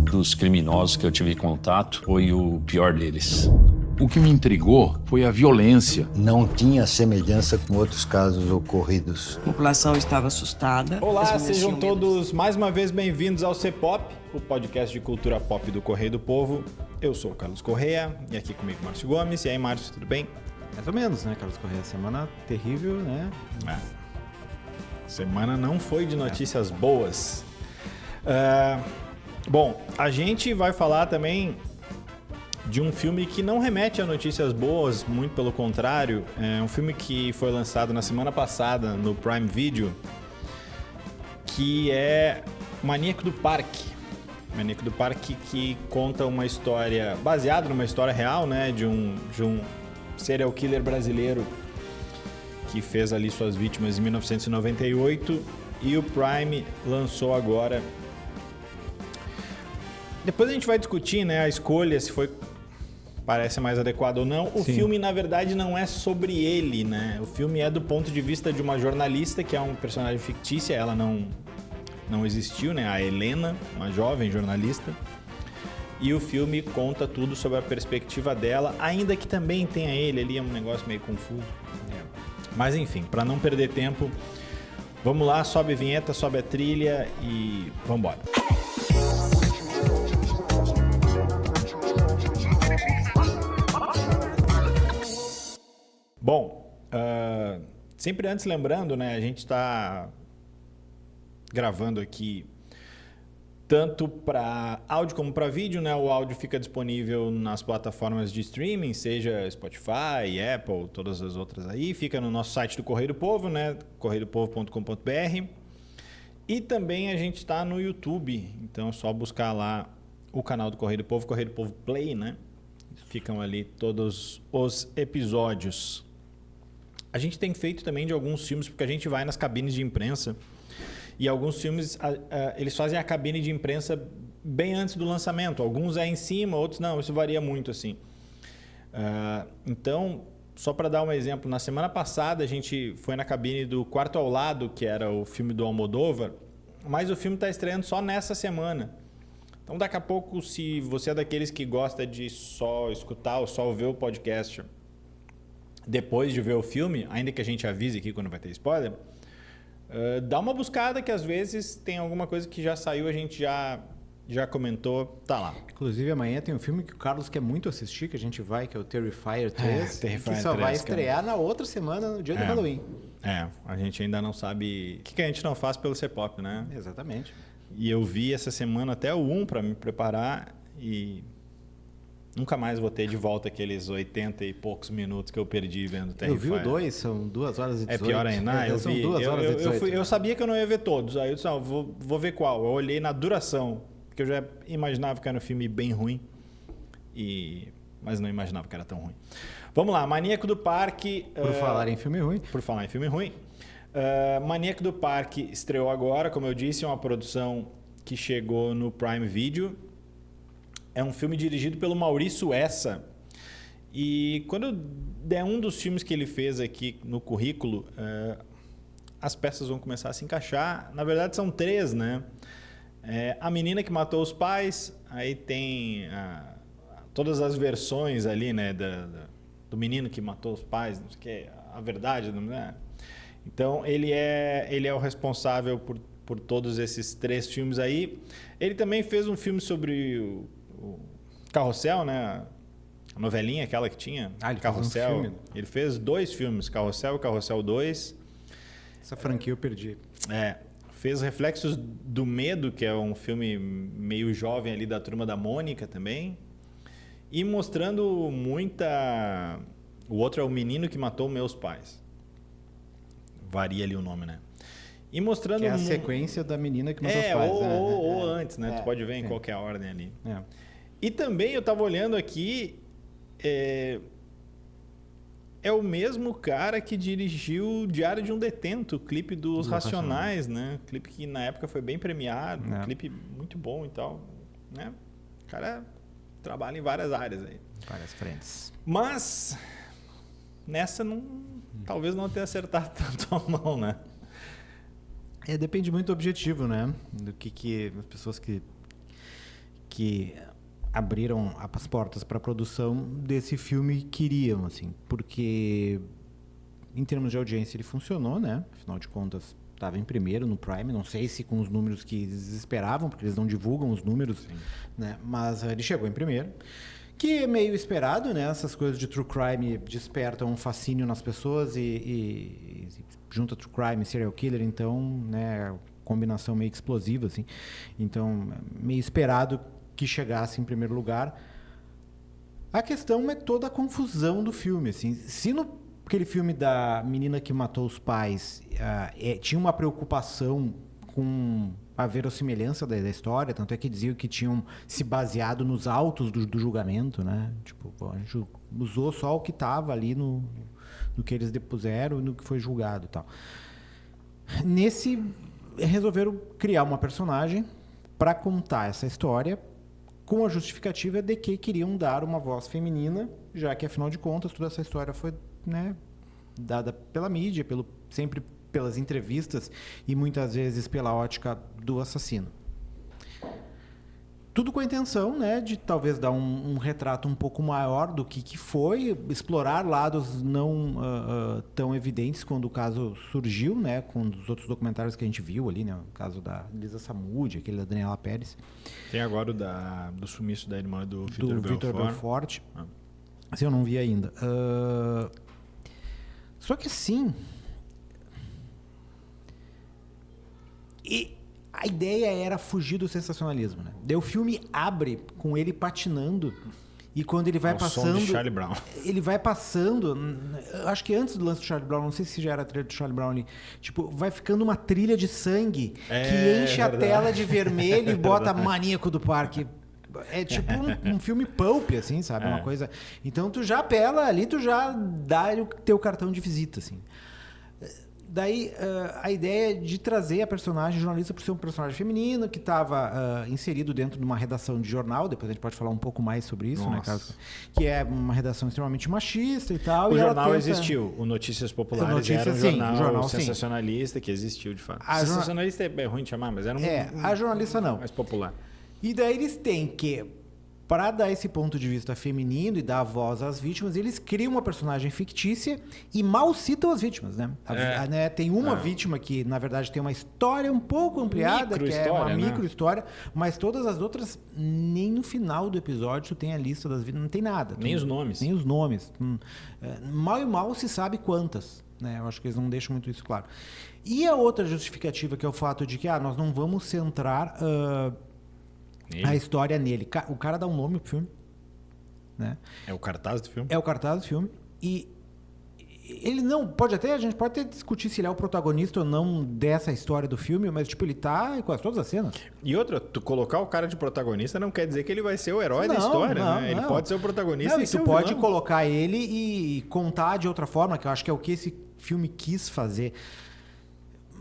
Dos criminosos que eu tive contato, foi o pior deles. O que me intrigou foi a violência. Não tinha semelhança com outros casos ocorridos. A população estava assustada. Olá, sejam todos mais uma vez bem-vindos ao C-Pop, o podcast de cultura pop do Correio do Povo. Eu sou o Carlos Correia e aqui comigo Márcio Gomes. E aí, Márcio, tudo bem? Mais ou menos, né, Carlos Correia? Semana terrível, né? Semana não foi de notícias boas. Bom, a gente vai falar também de um filme que não remete a notícias boas, muito pelo contrário. É um filme que foi lançado na semana passada no Prime Video, que é Maníaco do Parque. Maníaco do Parque, que conta uma história baseada numa história real, né, de um serial killer brasileiro que fez ali suas vítimas em 1998, e o Prime lançou agora. Depois a gente vai discutir, né, a escolha, se parece mais adequado ou não. O filme, na verdade, não é sobre ele, né? O filme é do ponto de vista de uma jornalista, que é um personagem fictícia, ela não existiu, né? A Helena, uma jovem jornalista. E o filme conta tudo sobre a perspectiva dela, ainda que também tenha ele ali, é um negócio meio confuso. Mas enfim, para não perder tempo, vamos lá, sobe a vinheta, sobe a trilha e vamos embora. Bom, sempre antes lembrando, né, a gente está gravando aqui tanto para áudio como para vídeo, né? O áudio fica disponível nas plataformas de streaming, seja Spotify, Apple, todas as outras aí. Fica no nosso site do Correio do Povo, né? correiodopovo.com.br. E também a gente está no YouTube, então é só buscar lá o canal do Correio do Povo, Correio do Povo Play, né? Ficam ali todos os episódios. A gente tem feito também de alguns filmes, porque a gente vai nas cabines de imprensa. E alguns filmes, eles fazem a cabine de imprensa bem antes do lançamento. Alguns é em cima, outros não. Isso varia muito, assim. Então, só para dar um exemplo, na semana passada a gente foi na cabine do Quarto ao Lado, que era o filme do Almodóvar, mas o filme está estreando só nessa semana. Então, daqui a pouco, se você é daqueles que gosta de só escutar ou só ouvir o podcast depois de ver o filme, ainda que a gente avise aqui quando vai ter spoiler, dá uma buscada, que às vezes tem alguma coisa que já saiu, a gente já comentou, tá lá. Inclusive, amanhã tem um filme que o Carlos quer muito assistir, que a gente vai, que é o Terrifier 3, Terrifier que só 3, vai estrear na outra semana, no dia do Halloween. A gente ainda não sabe... O que a gente não faz pelo C-Pop, né? Exatamente. E eu vi essa semana até o 1 para me preparar e nunca mais vou ter de volta aqueles 80 e poucos minutos que eu perdi vendo Terrifier. Eu vi o 2, são 2 horas e 18. É pior ainda? São 2 horas e 18. Eu sabia que eu não ia ver todos, aí eu disse, vou ver qual. Eu olhei na duração, porque eu já imaginava que era um filme bem ruim, mas não imaginava que era tão ruim. Vamos lá, Maníaco do Parque... Por falar em filme ruim. Por falar em filme ruim. Maníaco do Parque estreou agora, como eu disse, é uma produção que chegou no Prime Video. É um filme dirigido pelo Maurício Essa. E quando eu der um dos filmes que ele fez aqui no currículo, as peças vão começar a se encaixar. Na verdade, são 3, né? A Menina que Matou os Pais, aí tem todas as versões ali, né? Do menino que matou os pais, não sei o que, a verdade, né? Então, ele é o responsável por todos esses 3 filmes aí. Ele também fez um filme sobre o Carrossel, né? A novelinha, aquela que tinha. Ele Carrossel. fez um filme. Ele fez 2 filmes, Carrossel e Carrossel 2. Essa franquia eu perdi. Fez Reflexos do Medo, que é um filme meio jovem ali da Turma da Mônica também. E mostrando muita... O outro é O Menino que Matou Meus Pais. Varia ali o nome, né? E mostrando... Que é a sequência da Menina que Matou os Pais. Ou antes, né? Tu pode ver em qualquer ordem ali. E também eu tava olhando aqui... É o mesmo cara que dirigiu Diário de um Detento, o clipe dos Racionais, né? Clipe que na época foi bem premiado, um clipe muito bom e tal, né? O cara trabalha em várias áreas aí. Várias frentes. Mas nessa talvez não tenha acertado tanto a mão, né? Depende muito do objetivo, né? Do que as pessoas que que abriram as portas para a produção desse filme queriam, assim, porque em termos de audiência ele funcionou, né? Afinal de contas, estava em primeiro no Prime, não sei se com os números que eles esperavam, porque eles não divulgam os números, né? Mas ele chegou em primeiro, que é meio esperado, né? Essas coisas de true crime despertam um fascínio nas pessoas e junta true crime e serial killer, então, né, combinação meio explosiva, assim. Então, meio esperado que chegasse em primeiro lugar. A questão é toda a confusão do filme, assim. Se no aquele filme da menina que matou os pais tinha uma preocupação com a verossimilhança da história, tanto é que diziam que tinham se baseado nos autos do julgamento, né? Tipo, a gente usou só o que estava ali no que eles depuseram, no que foi julgado e tal. Nesse, resolveram criar uma personagem para contar essa história com a justificativa de que queriam dar uma voz feminina, já que, afinal de contas, toda essa história foi, né, dada pela mídia, sempre pelas entrevistas e muitas vezes pela ótica do assassino. Tudo com a intenção, né, de talvez dar um retrato um pouco maior do que foi, explorar lados não tão evidentes quando o caso surgiu, né, com os outros documentários que a gente viu ali, né, o caso da Lisa Samud, aquele da Daniela Pérez. Tem agora o do sumiço da irmã do Vitor Belfort. Assim, eu não vi ainda. Só que assim... A ideia era fugir do sensacionalismo, né? Daí o filme abre com ele patinando e quando ele vai passando... som de Charlie Brown. Ele vai passando... Acho que antes do lance do Charlie Brown, não sei se já era a trilha do Charlie Brown ali. Tipo, vai ficando uma trilha de sangue que enche a tela de vermelho e bota Maníaco do Parque. É tipo um filme pulp, assim, sabe? Uma coisa... Então tu já apela ali, tu já dá o teu cartão de visita, assim. Daí, a ideia de trazer a personagem jornalista por ser um personagem feminino que estava inserido dentro de uma redação de jornal, depois a gente pode falar um pouco mais sobre isso, né, Carlos? Que é uma redação extremamente machista e tal. O jornal existiu, o Notícias Populares era um jornal sensacionalista que existiu, de fato. Sensacionalista é ruim de chamar, mas era a jornalista não. Mais popular. E daí eles têm que... Para dar esse ponto de vista feminino e dar voz às vítimas, eles criam uma personagem fictícia e mal citam as vítimas, né? Tem uma vítima que, na verdade, tem uma história um pouco ampliada, que é uma micro-história, mas todas as outras, nem no final do episódio, tu tem a lista das vítimas, não tem nada. Nem os nomes. Nem os nomes. Mal e mal se sabe quantas, né? Eu acho que eles não deixam muito isso claro. E a outra justificativa, que é o fato de que nós não vamos centrar... a história nele. O cara dá um nome pro filme, né? É o cartaz do filme? É o cartaz do filme. E ele não... a gente pode até discutir se ele é o protagonista ou não dessa história do filme, mas, tipo, ele tá em quase todas as cenas. E outra, tu colocar o cara de protagonista não quer dizer que ele vai ser o herói da história, né? Ele pode ser o protagonista e ser o vilão. Tu pode colocar ele e contar de outra forma, que eu acho que é o que esse filme quis fazer.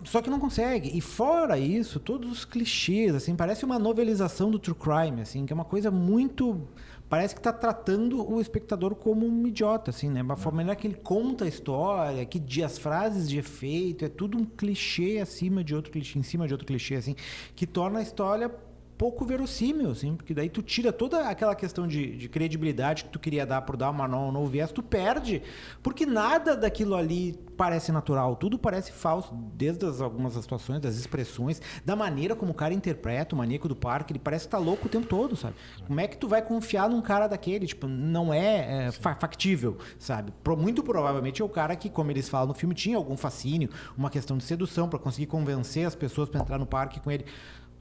Só que não consegue. E fora isso, todos os clichês, assim, parece uma novelização do True Crime, assim, que é uma coisa muito... Parece que está tratando o espectador como um idiota, assim, né? Uma forma que ele conta a história, que as frases de efeito, é tudo um clichê acima de outro clichê, em cima de outro clichê, assim, que torna a história pouco verossímil, assim, porque daí tu tira toda aquela questão de credibilidade que tu queria dar por dar um novo viés, tu perde, porque nada daquilo ali parece natural, tudo parece falso, desde algumas situações, das expressões, da maneira como o cara interpreta o Maníaco do Parque, ele parece que tá louco o tempo todo, sabe? Como é que tu vai confiar num cara daquele? Tipo, não é factível, sabe? Muito provavelmente é o cara que, como eles falam no filme, tinha algum fascínio, uma questão de sedução para conseguir convencer as pessoas para entrar no parque com ele.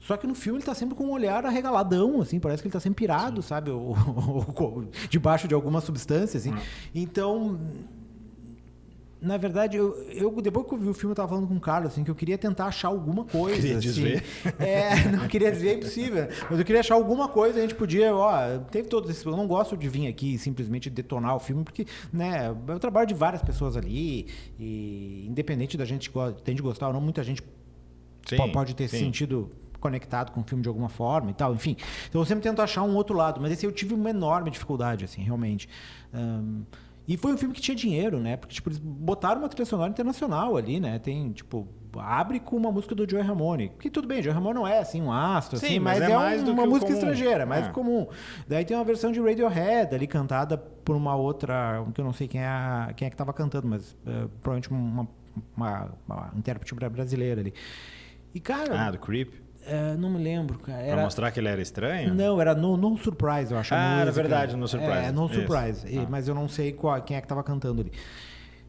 Só que no filme ele tá sempre com um olhar arregaladão, assim, parece que ele tá sempre pirado, sabe? Ou debaixo de alguma substância, assim. Então, na verdade, eu depois que eu vi o filme, eu tava falando com o Carlos, assim, que eu queria tentar achar alguma coisa. Queria assim. desver? Não queria desver, é impossível. Mas eu queria achar alguma coisa, a gente podia, teve todos esses... Eu não gosto de vir aqui e simplesmente detonar o filme, porque, né, é o trabalho de várias pessoas ali, e independente da gente tem de gostar ou não, muita gente pode ter sentido conectado com o filme de alguma forma e tal, enfim. Então eu sempre tento achar um outro lado, mas esse eu tive uma enorme dificuldade, assim, realmente. E foi um filme que tinha dinheiro, né? Porque, tipo, eles botaram uma trilha sonora internacional ali, né? Tem, tipo, abre com uma música do Joey Ramone. Que tudo bem, Joey Ramone não é, assim, um astro, Sim, assim, mas mas é é mais do uma que o música comum. estrangeira, é mais É. comum. Daí tem uma versão de Radiohead ali, cantada por uma outra, que eu não sei quem é que tava cantando, mas provavelmente uma intérprete brasileira ali. E, cara... do Creep. Não me lembro, cara. Pra mostrar que ele era estranho? Não, era No Surprise, eu acho. a Era música. verdade, No Surprise. No Isso. Surprise. Mas eu não sei quem é que tava cantando ali.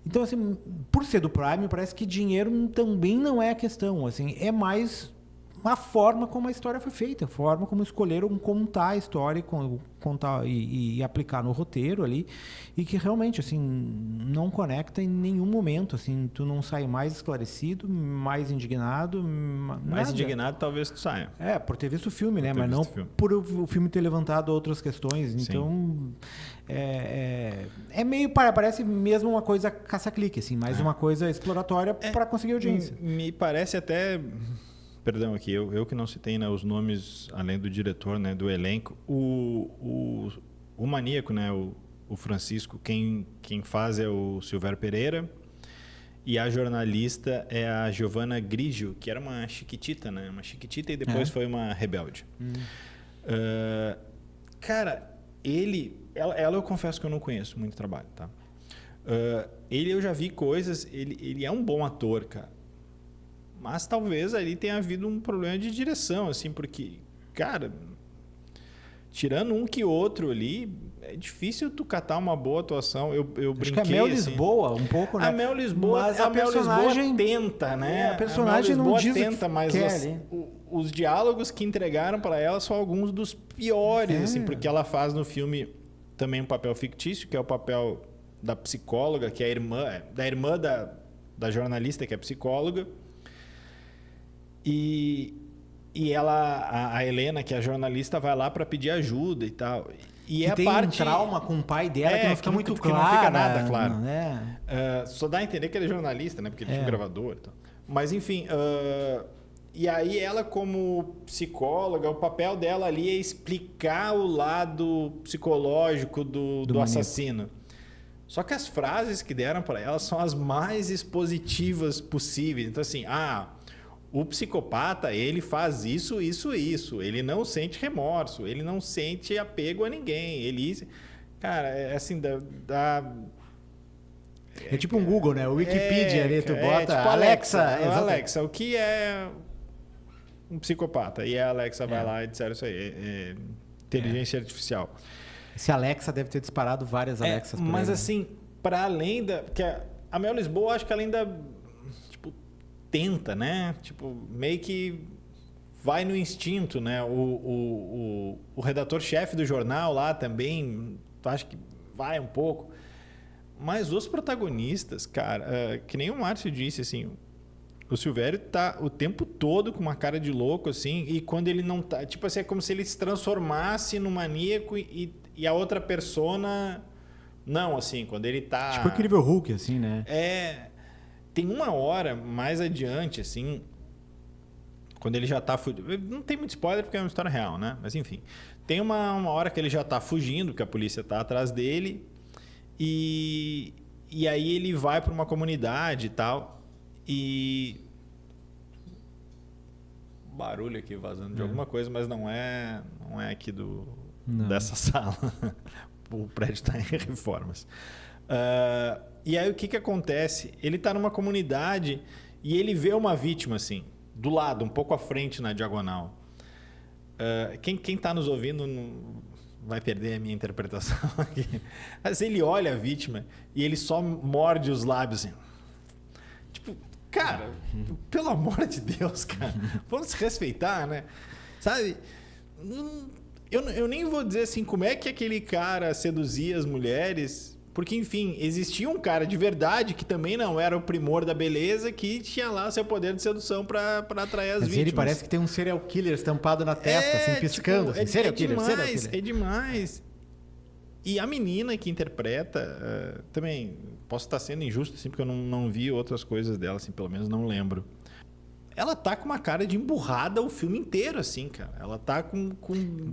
Então, assim, por ser do Prime, parece que dinheiro também não é a questão. Assim, é mais a forma como a história foi feita, a forma como escolheram contar a história contar e aplicar no roteiro ali, e que realmente assim não conecta em nenhum momento, assim, tu não sai mais esclarecido, mais indignado, Mais nada. indignado talvez tu saia. Por ter visto o filme, né? ter Mas não visto o filme. por o filme ter levantado outras questões. Então, é meio... Parece mesmo uma coisa caça-clique, assim. Mais uma coisa exploratória para conseguir audiência. Me parece até... Perdão aqui, eu que não citei, né, os nomes, além do diretor, né, do elenco. O maníaco, né, o Francisco, quem faz é o Silvério Pereira. E a jornalista é a Giovanna Grigio, que era uma chiquitita, né? Uma chiquitita e depois foi uma rebelde. Cara, ela eu confesso que eu não conheço muito trabalho, tá? Ele eu já vi coisas, ele é um bom ator, cara. Mas talvez ali tenha havido um problema de direção, assim, porque, cara, tirando um que outro ali, é difícil tu catar uma boa atuação. Eu brinquei, Acho que a Mel assim. Lisboa, um pouco, né? A Mel Lisboa, mas a Mel Lisboa tenta, né? A personagem a Mel não Lisboa diz tenta, mas os diálogos que entregaram para ela são alguns dos piores, assim, porque ela faz no filme também um papel fictício, que é o papel da psicóloga, que é a irmã da jornalista, que é psicóloga. E ela, a Helena, que é a jornalista, vai lá para pedir ajuda e tal. E que tem um trauma com o pai dela que não fica muito claro. Que não fica nada claro. Né? Só dá a entender que ele é jornalista, né? Porque ele tinha um gravador e tal. Mas, enfim... e aí ela, como psicóloga, o papel dela ali é explicar o lado psicológico do assassino. Só que as frases que deram para ela são as mais expositivas possíveis. Então, assim... O psicopata, ele faz isso, isso, isso. Ele não sente remorso, ele não sente apego a ninguém. Cara, é assim, é tipo um Google, né? O Wikipedia ali, tu bota tipo Alexa. Alexa, o que é um psicopata? E a Alexa vai lá e disseram isso aí. Inteligência artificial. Esse Alexa deve ter disparado várias Alexas por mas aí, assim, para além da... Porque a Mel Lisboa, acho que ela ainda... tenta, né? Tipo, meio que vai no instinto, né? O redator-chefe do jornal lá também, acho que vai um pouco. Mas os protagonistas, cara, que nem o Márcio disse, assim, o Silvério tá o tempo todo com uma cara de louco, assim, e quando ele não tá... Tipo assim, é como se ele se transformasse no maníaco e a outra persona... Não, assim, quando ele tá... Tipo incrível Hulk, assim, né? Tem uma hora mais adiante, assim, quando ele já tá fugindo. Não tem muito spoiler porque é uma história real, né? Mas enfim. Tem uma hora que ele já tá fugindo, que a polícia tá atrás dele. E aí ele vai para uma comunidade e tal. E. Barulho aqui vazando de alguma coisa, mas não é aqui dessa sala. O prédio está em reformas. E aí o que acontece? Ele está numa comunidade e ele vê uma vítima assim, do lado, um pouco à frente na diagonal. Quem está nos ouvindo não vai perder a minha interpretação aqui. Mas ele olha a vítima e ele só morde os lábios assim. Tipo, cara, pelo amor de Deus, cara, vamos se respeitar, né? Sabe? Eu nem vou dizer assim como é que aquele cara seduzia as mulheres... Porque, enfim, existia um cara de verdade que também não era o primor da beleza, que tinha lá seu poder de sedução para atrair as vítimas. Ele parece que tem um serial killer estampado na testa, assim, piscando. Tipo, assim, serial killer. É demais. E a menina que interpreta, também, posso estar sendo injusto, assim, porque eu não vi outras coisas dela, assim, pelo menos não lembro. ela tá com uma cara de emburrada o filme inteiro, assim, cara. Ela tá com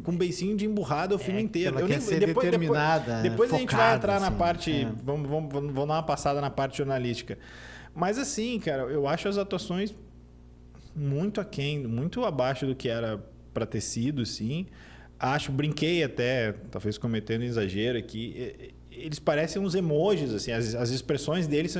um beicinho de emburrada o filme inteiro. Ela quer ser determinada, depois a gente vai focada, entrar na assim, parte... Vamos dar uma passada na parte jornalística. Mas assim, cara, eu acho as atuações muito aquém, muito abaixo do que era para ter sido, sim. Brinquei até, talvez cometendo exagero aqui... Eles parecem uns emojis, assim, as expressões deles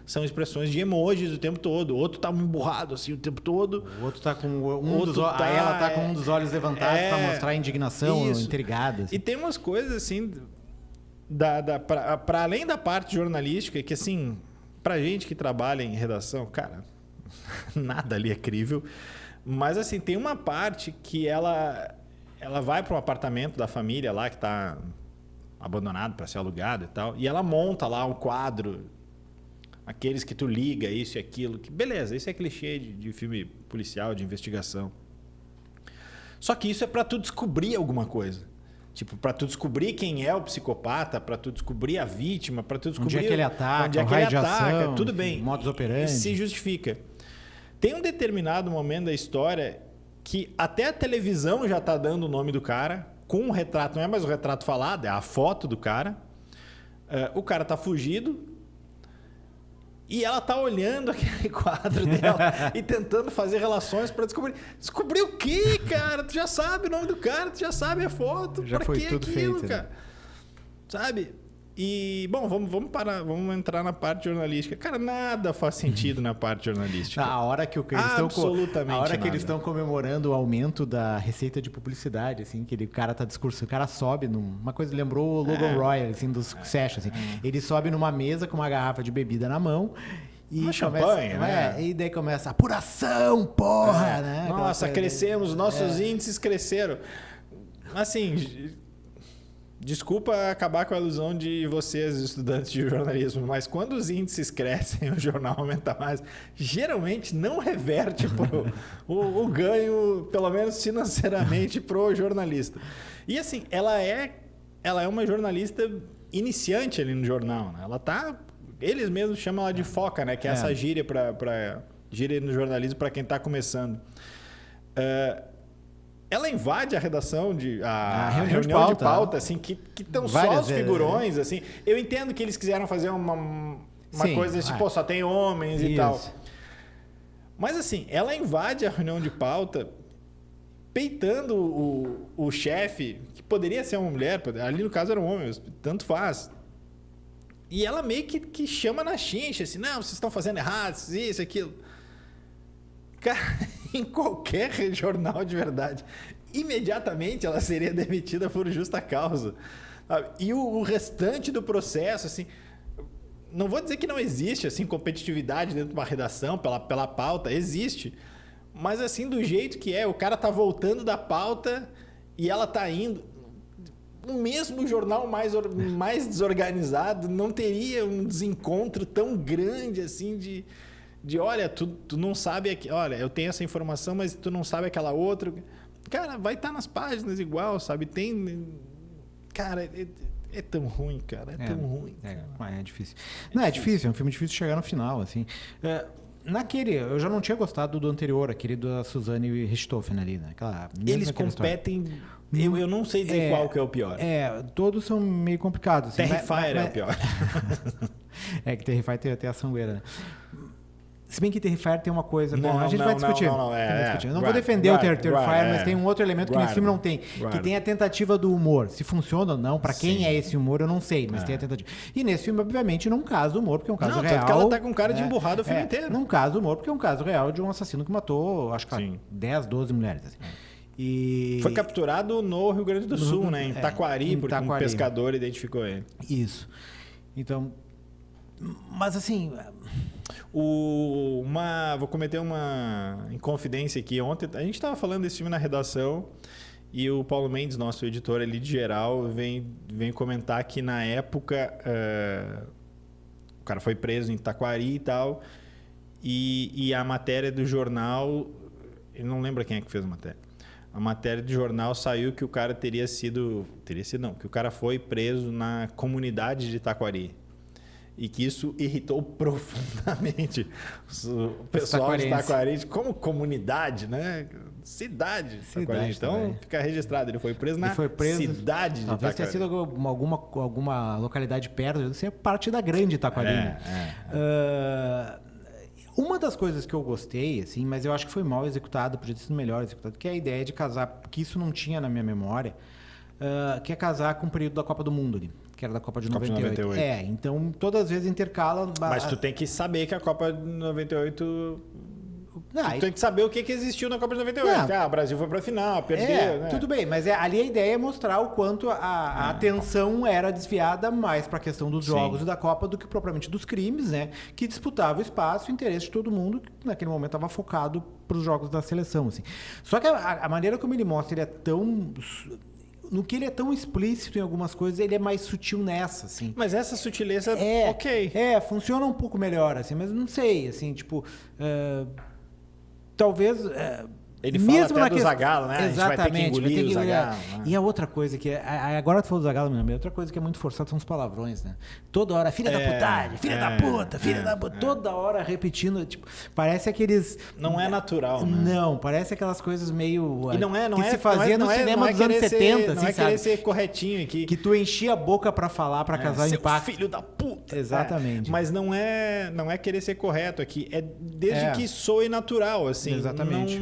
são expressões de emojis o tempo todo. O outro tá emburrado assim o tempo todo. O outro tá com ela tá com um dos olhos levantados para mostrar indignação, intrigada. Assim. E tem umas coisas assim para além da parte jornalística que assim, pra gente que trabalha em redação, cara, nada ali é crível. Mas assim, tem uma parte que ela vai para um apartamento da família lá que tá abandonado para ser alugado e tal, e ela monta lá um quadro, aqueles que tu liga, isso e aquilo, que beleza, isso é clichê de filme policial, de investigação. Só que isso é para tu descobrir alguma coisa. Tipo, para tu descobrir quem é o psicopata, para tu descobrir a vítima, para tu descobrir onde é que ele ataca, onde é que ele ataca, tudo enfim, bem. Modus operandi. Se justifica. Tem um determinado momento da história que até a televisão já tá dando o nome do cara, com um retrato, não é mais o retrato falado, é a foto do cara. O cara tá fugido e ela tá olhando aquele quadro dela e tentando fazer relações para descobrir. Descobrir o quê, cara? Tu já sabe o nome do cara, tu já sabe a foto. Já pra foi que tudo aquilo, feito, cara? Né? Sabe? E, bom, vamos entrar na parte jornalística. Cara, nada faz sentido na parte jornalística. A hora que eles estão comemorando o aumento da receita de publicidade, assim, que o cara tá discursando, o cara sobe uma coisa lembrou o Logan Roy, assim, dos Sessions, assim. Ele sobe numa mesa com uma garrafa de bebida na mão. E uma champanhe, né? E daí começa apuração, porra, né? Nossa, crescemos, nossos índices cresceram. Assim, desculpa acabar com a ilusão de vocês, estudantes de jornalismo, mas quando os índices crescem, o jornal aumenta mais, geralmente não reverte o ganho, pelo menos financeiramente, pro jornalista. E assim, ela é uma jornalista iniciante ali no jornal, né? Ela tá... Eles mesmos chamam ela de foca, né? Que é essa gíria gíria no jornalismo para quem está começando. Ela invade a redação a reunião de pauta, assim, que estão só os figurões, assim. Eu entendo que eles quiseram fazer uma coisa tipo, só tem homens e tal. Mas assim, ela invade a reunião de pauta peitando o chefe, que poderia ser uma mulher, ali no caso era um homem, tanto faz. E ela meio que chama na chincha, assim, não, vocês estão fazendo errado, isso, aquilo. Cara, em qualquer jornal de verdade, imediatamente ela seria demitida por justa causa. Sabe? E o restante do processo, assim, não vou dizer que não existe assim competitividade dentro de uma redação pela pauta, existe. Mas assim, do jeito que o cara tá voltando da pauta e ela tá indo. O mesmo jornal mais desorganizado não teria um desencontro tão grande assim de olha, tu não sabe olha, eu tenho essa informação, mas tu não sabe aquela outra. Cara, vai estar nas páginas igual, sabe? Cara, é tão ruim, cara. É tão ruim. É difícil. É difícil, é um filme difícil de chegar no final, assim. Eu já não tinha gostado do anterior, aquele da Suzanne Richthofen ali, né? Eles competem... Eu não sei dizer qual que é o pior. Todos são meio complicados. Assim, Terrifier é o pior. Que Terrifier tem a sangueira, né? Se bem que Terrifier tem uma coisa... Bom, a gente vai discutir. Não vou defender o Terrifier, mas tem um outro elemento que nesse filme não tem. Que tem a tentativa do humor. Se funciona ou não, pra quem é esse humor, eu não sei, mas tem a tentativa. E nesse filme, obviamente, não caso humor, porque é um caso real. Tanto que ela tá com cara de emburrado o filme inteiro. Não caso humor, porque é um caso real de um assassino que matou, acho que 10, 12 mulheres. Assim. E... Foi capturado no Rio Grande do Sul, né? Em Taquari, porque um pescador identificou ele. Isso. Então... Mas assim... Vou cometer uma inconfidência aqui. Ontem a gente estava falando desse filme na redação e o Paulo Mendes, nosso editor ali de geral, vem comentar que na época o cara foi preso em Taquari e tal, e a matéria do jornal, eu não lembro quem é que fez a matéria. A matéria do jornal saiu que o cara que o cara foi preso na comunidade de Taquari. e que isso irritou profundamente o pessoal de Taquarite como comunidade, né? Cidade. Então, também. fica registrado. Ele foi preso na cidade de Talvez tenha sido alguma localidade perto, não sei, parte da grande Taquari. Uma das coisas que eu gostei, assim, mas eu acho que foi mal executado, podia ter sido melhor executado, que é a ideia de casar, porque isso não tinha na minha memória, que é casar com o período da Copa do Mundo ali, que era da Copa de 98. Então todas as vezes intercala... Mas tu tem que saber que a Copa de 98... Tu tem que saber o que existiu na Copa de 98. O Brasil foi pra final, perdeu, né? Tudo bem, mas ali a ideia é mostrar o quanto a atenção era desviada mais para a questão dos jogos e da Copa do que propriamente dos crimes, né? Que disputava o espaço e o interesse de todo mundo, que naquele momento estava focado para os jogos da seleção, assim. Só que a maneira como ele mostra, ele é tão... No que ele é tão explícito em algumas coisas, ele é mais sutil nessa, assim. Mas essa sutileza, ok. Funciona um pouco melhor, assim, mas não sei, assim, tipo... talvez... ele fala até do Zagallo, né? Exatamente. A gente vai ter que engolir o Zagallo. Né? E a outra coisa que... agora tu falou do Zagallo, meu amigo, outra coisa que é muito forçada são os palavrões, né? Toda hora, filha da putagem, filha da puta, filha da puta. Toda hora repetindo, tipo... Parece aqueles... Não é natural, né? Não, parece aquelas coisas meio... E não se fazia no cinema dos anos 70, assim, não é sabe? querer ser corretinho aqui. Que tu enchia a boca pra falar, pra causar impacto. Filho da puta! Exatamente. Mas não é querer ser correto aqui. É desde que soe natural, assim. Exatamente.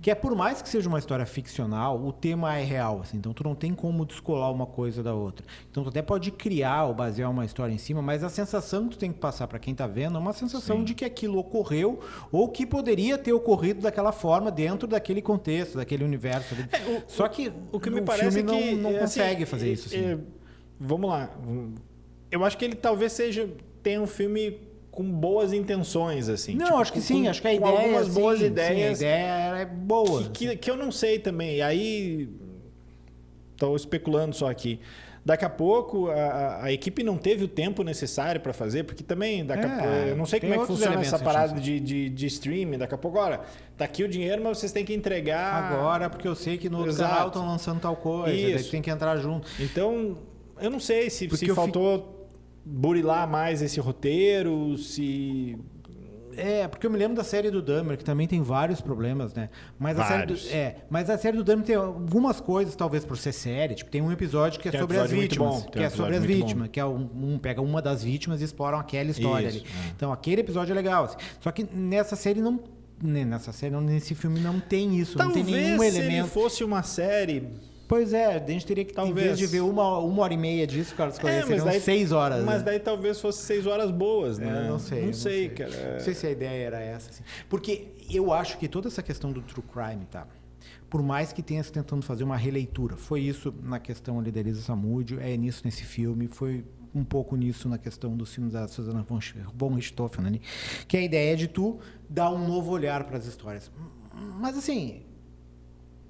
Que é, por mais que seja uma história ficcional, o tema é real, assim, então tu não tem como descolar uma coisa da outra. Então tu até pode criar ou basear uma história em cima, mas a sensação que tu tem que passar para quem tá vendo é uma sensação de que aquilo ocorreu ou que poderia ter ocorrido daquela forma dentro daquele contexto, daquele universo. Só que o que me parece filme é que não consegue fazer isso. Assim. Vamos lá. Eu acho que ele talvez tenha um filme com boas intenções, assim. Não, acho que sim. Acho que a ideia... algumas boas ideias. Sim, a ideia é boa. Que eu não sei também. E aí... Estou especulando só aqui. Daqui a pouco, a equipe não teve o tempo necessário para fazer, porque também... eu não sei como é que funciona essa parada de streaming. Daqui a pouco, olha, tá aqui o dinheiro, mas vocês têm que entregar... Agora, porque eu sei que no outro canal estão lançando tal coisa. Daí tem que entrar junto. Então, eu não sei se faltou... burilar mais esse roteiro, se... porque eu me lembro da série do Dahmer, que também tem vários problemas, né? Mas a série do Dahmer tem algumas coisas, talvez por ser série. Tipo, tem um episódio que é sobre as vítimas. Que é pega uma das vítimas e exploram aquela história ali. Então, aquele episódio é legal. Assim. Só que nessa série não... nesse filme não tem isso. Talvez não tem nenhum elemento. Se ele fosse uma série... Pois é, a gente teria que, em vez de ver uma hora e meia disso, cara, seriam 6 horas. Mas né? daí talvez fosse 6 horas boas, né? Não sei, cara. Não sei se a ideia era essa. Assim. Porque eu acho que toda essa questão do true crime, tá? Por mais que tenha se tentando fazer uma releitura, foi isso na questão ali da Elisa Samúdio, é nisso nesse filme, foi um pouco nisso na questão dos filmes da Susanna von Richthofen, né? Que a ideia é de tu dar um novo olhar para as histórias. Mas assim...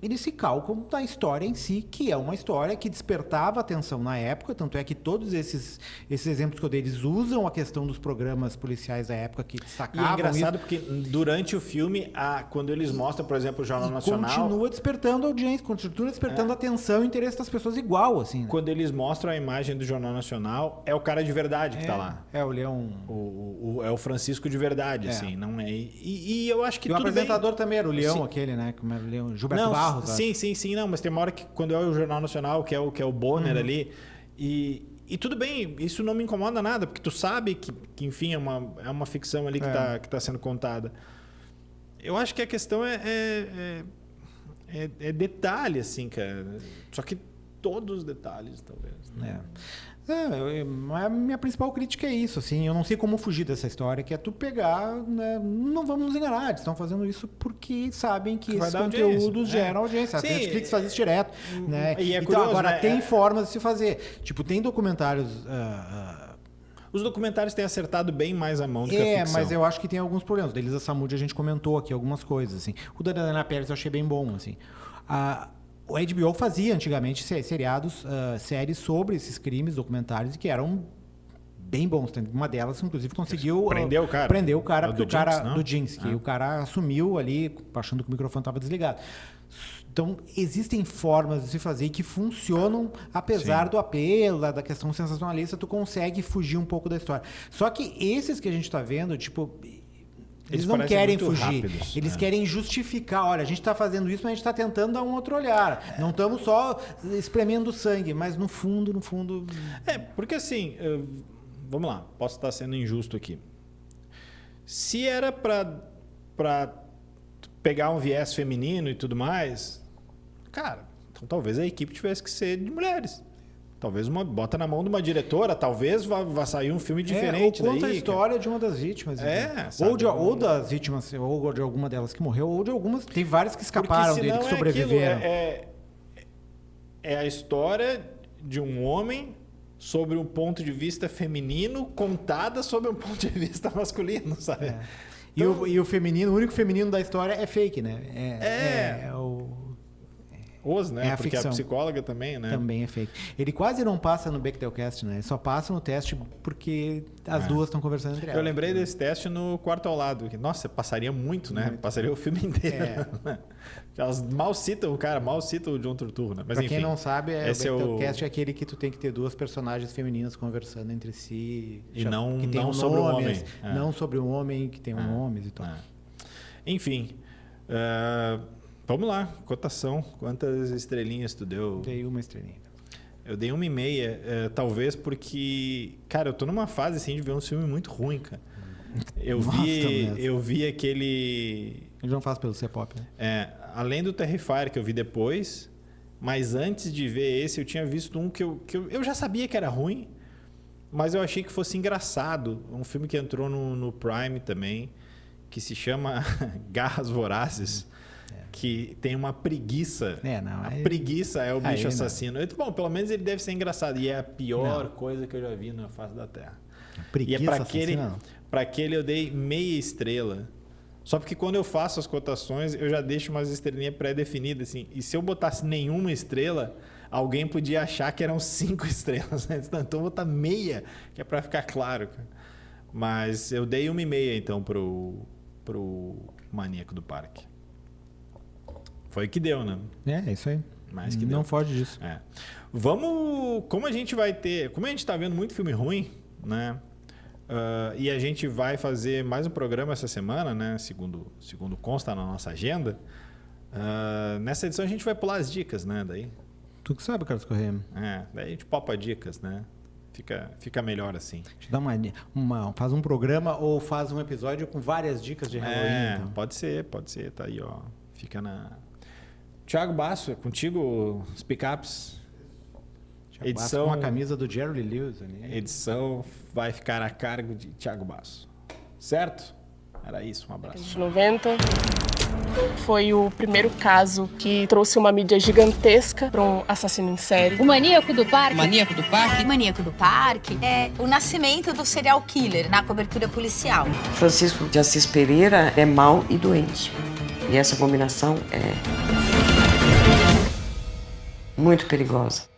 eles se calcam da história em si, que é uma história que despertava atenção na época, tanto é que todos esses exemplos que eu dei, eles usam a questão dos programas policiais da época que destacavam. E é engraçado porque durante o filme, quando eles mostram, por exemplo, o Jornal Nacional... continua despertando audiência, continua despertando atenção e interesse das pessoas igual, assim. Né? Quando eles mostram a imagem do Jornal Nacional, é o cara de verdade que tá lá. É o Leão... É o Francisco de verdade, assim, não é... E eu acho que e tudo o apresentador bem. também era o Leão, Sim. aquele, né? Como era o Leão, Gilberto Barros. Sim, não, mas tem uma hora que quando é o Jornal Nacional, que é o Bonner ali, e tudo bem, isso não me incomoda nada, porque tu sabe que enfim, é uma ficção ali que tá sendo contada. Eu acho que a questão é detalhe, assim, cara. Só que todos os detalhes, talvez. Né? A minha principal crítica é isso, assim, eu não sei como fugir dessa história, que é tu pegar, né, não vamos nos enganar, eles estão fazendo isso porque sabem que esses conteúdos geram audiência. A Netflix faz isso direto, né? E então, curioso, agora né? tem formas de se fazer. Tipo, tem documentários... Os documentários têm acertado bem mais a mão do que a ficção. Mas eu acho que tem alguns problemas. Da Elisa Samúdio a gente comentou aqui algumas coisas, assim. O da Dana Pérez eu achei bem bom, assim. O HBO fazia antigamente séries sobre esses crimes, documentários, que eram bem bons. Uma delas, inclusive, conseguiu... Prendeu o cara. Prendeu o cara, porque do Jinx, do Jinx, que o cara assumiu ali, achando que o microfone estava desligado. Então, existem formas de se fazer que funcionam, apesar do apelo, da questão sensacionalista, tu consegue fugir um pouco da história. Só que esses que a gente tá vendo, tipo, eles não parecem querem muito fugir. rápidos, Eles né? querem justificar. Olha, a gente tá fazendo isso, mas a gente tá tentando dar um outro olhar. Não estamos só espremendo sangue, mas no fundo... Porque assim, vamos lá, posso estar sendo injusto aqui. Se era pra pegar um viés feminino e tudo mais, cara, então talvez a equipe tivesse que ser de mulheres. Talvez bota na mão de uma diretora, talvez vá sair um filme diferente. Ou conta daí, a história de uma das vítimas. sabe? Ou das vítimas, ou de alguma delas que morreu, ou de algumas... Tem várias que escaparam dele, que sobreviveram. É a história de um homem sobre um ponto de vista feminino contada sobre um ponto de vista masculino, sabe? Então, E o feminino, o único feminino da história é fake, né? né? É a porque ficção. a psicóloga também, né? Também é fake. Ele quase não passa no Bechtelcast, né? Ele só passa no teste porque as duas estão conversando entre elas. Eu lembrei desse teste no Quarto ao Lado. Que, nossa, passaria muito, né? Passaria o filme inteiro. Elas mal citam o John Turturro, né? Mas pra enfim, quem não sabe, o Bechtelcast é é aquele que tu tem que ter duas personagens femininas conversando entre si. E não, que tem não sobre o homem. Não sobre um homem que tem nomes e tal. Enfim, vamos lá. Cotação. Quantas estrelinhas tu deu? Dei uma estrelinha. Eu dei 1,5. Talvez porque... Cara, eu tô numa fase assim de ver um filme muito ruim, cara. Eu vi aquele... Ele não faz pelo C-pop, né? Além do Terrifier, que eu vi depois, mas antes de ver esse, eu tinha visto um que eu já sabia que era ruim, mas eu achei que fosse engraçado. Um filme que entrou no Prime também, que se chama Garras Vorazes, que tem uma preguiça. A preguiça é o bicho assassino. Bom, pelo menos ele deve ser engraçado. E é a pior coisa que eu já vi na face da Terra. Preguiça assassina? Para aquele eu dei meia estrela. Só porque quando eu faço as cotações, eu já deixo umas estrelinhas pré-definidas, assim. E se eu botasse nenhuma estrela, alguém podia achar que eram 5 estrelas, né? Então eu vou botar meia, que é para ficar claro. Mas eu dei 1,5, então, pro Maníaco do Parque. Foi o que deu, né? É isso aí. Mais que não deu. foge disso. Vamos... Como a gente tá vendo muito filme ruim, né? E a gente vai fazer mais um programa essa semana, né? Segundo consta na nossa agenda. Nessa edição a gente vai pular as dicas, né? Daí. Tu que sabe, Carlos Corrêa. Daí a gente popa dicas, né? Fica melhor assim. Te dá faz um programa ou faz um episódio com várias dicas de Halloween. Então. Pode ser. Tá aí, ó. Fica na... Thiago Basso, é contigo os picapes. Edição com a camisa do Jerry Lee Lewis. Ali. Edição vai ficar a cargo de Thiago Basso. Certo? Era isso, um abraço. De 90 foi o primeiro caso que trouxe uma mídia gigantesca para um assassino em série. O Maníaco do Parque. Maníaco do Parque. Maníaco do Parque é o nascimento do serial killer na cobertura policial. Francisco de Assis Pereira é mau e doente. E essa combinação é muito perigosa.